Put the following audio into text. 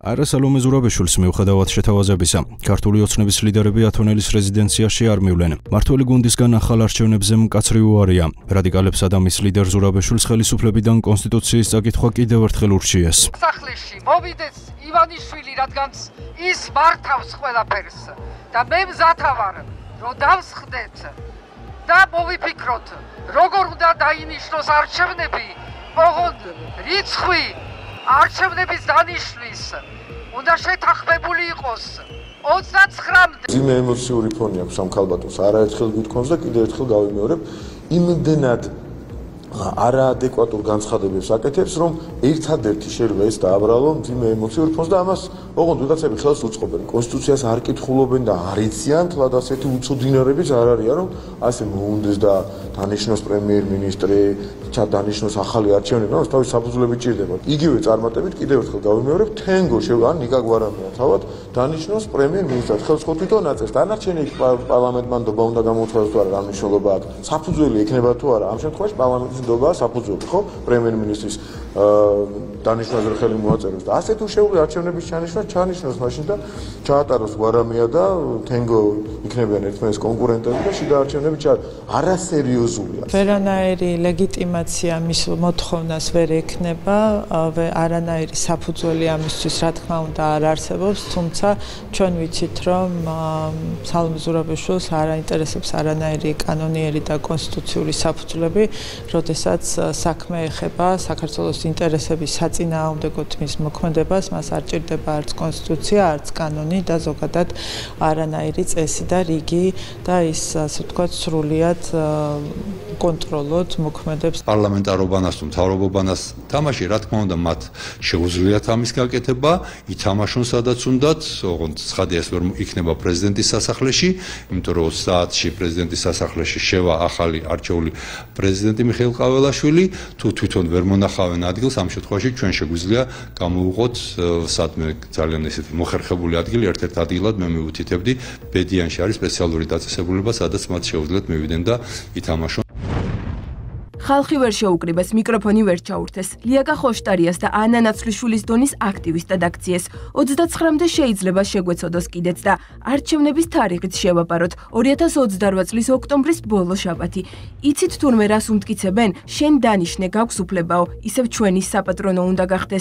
არა სალომე ზურაბაშვილს მიუხედავად შეთავაზებისა, ქართული ოცნების ლიდერები ათონელის რეზიდენციაში არ მივლენ. მართველი გუნდისგან ახალ არჩევნებზე მკაცრი უარია. რადიკალებსა და მის ლიდერ ზურაბაშვილს ხელისუფლებიდან კონსტიტუციის წაკითხვა კიდევ ერთხელ ურჩიეს. სახლეში მოვიდეს ივანიშვილი, რადგანაც ის მართავს ყველაფერს და მე მზათა ვარ, რომ დავსხდეთ და მოვიფიქროთ, როგორ უნდა დაინიშნოს არჩევნები, ოღონდ რიცხვი არჩევნების დანიშნვის უნდა შეთანხმებული იყოს 29-მდე. ძიმე ემოციური ფონი აქვს ამ ქალბატონს, არაერთხელ გვითხოვს და კიდევ ერთხელ გავიმეორებ, იმდენად არაადეკვატურ განცხადებებს აკეთებს, რომ ერთადერთი შეიძლება ეს დააბრალო ძიმე ემოციური ფონს და ამას ოღონდ ვიღაცები ხელს უწყობენ. კონსტიტუციას არ კითხულობენ და არ იციან, თლად ასეთი უცოდინარებიც არ არიან, რომ ასე მოუნდეს და დანიშნოს პრემიერ-მინისტრი, დანიშნოს ახალი არჩევნები, რომ თავის საფუძვლები ჭირდება. იგივე წარმატებით კიდევ ერთხელ გავიმეორებ, თენგო ან ნიკა გვარამია თავად დანიშნოს პრემიერ-მინისტრად ხელშეწყობილ თვითონ აწევს. დანარჩენი პარლამენტმა ნდობა უნდა გამოუცხადოს თუ არა, რა მნიშვნელობა აქვს. საფუძველი ექნება თუ არა, ამ შემთხვევაში პარლამენტის ნდობაა საფუძველი, ხო? პრემიერ-მინისტრის დანიშნვაზე ხელი მოაწეროს და ასე თუ შეუძლია არჩევნების ჩანიშნოს მაშინ და ჩაატაროს გვარამია და თენგო იქნებიან ერთმანეთის კონკურენტები და შიდა არჩევნები არასერიოზულია. ვერანაირი ლეგიტიმაცია მის მოთხოვნას ვერ ექნება, არანაირი საფუძველი ამისთვის რა თქმა უნდა არ არსებობს, თუმცა ჩვენ ვიცით რომ სალომე ზურაბაშვილს არ აინტერესებს არანაირი კანონიერი და კონსტიტუციური საფუძვლები, როდესაც საქმე ეხება საქართველოს ინტერესების საწინააღმდეგოდ მის მოქმედებას, მას არ ჭირდება არც კონსტიტუცია, არც კანონი და ზოგადად არანაირი წესი და რიგი და ის ასე ვთქვათ სრულიად კონტროლოთ მოქმედებს. პარლამენტარობანას თუ მთავრობობანას თამაში, რა თქმა უნდა, მათ შეუძლიათ ამის გაკეთება, ითამაშონ სადაც უნდათ, ოღონდ ცხადია ეს ვერ იქნება პრეზიდენტის სასახლეში, იმიტომ რომ 30-ში პრეზიდენტის სასახლეში შევა ახალი არჩეული პრეზიდენტი მიხეილ ყაველაშვილი, თუ თვითონ ვერ მონახავენ ადგილს, ამ შემთხვევაში ჩვენ შეგვიძლია გამოვუყოთ სადმე ძალიან ესეთი მოხერხებული ადგილი, ერთ-ერთ ადგილად მე მივუთითებდი ბედიანში არის სპეციალური დაწესებულება, სადაც მათ შეუძლიათ მივიდნენ და ითამაშონ. ხალხი ვერ შეუკრიბეს, მიკროფონი ვერ ჩაურთეს. ლიაკა ხოშტარიას და ანა ნაცვლიშვილის დონის აქტივისტად აქციეს. 29-მდე შეიძლება შეგვეცოდოს კიდეც და არჩევნების თარიღიც შევაპაროთ 2028 წლის ოქტომბრის ბოლო შაბათი. იცით თურმე რას უმტკიცებენ? შენ დანიშნე, გაქვს უფლებაო, ისევ ჩვენი საპატრონო უნდა გახდეს.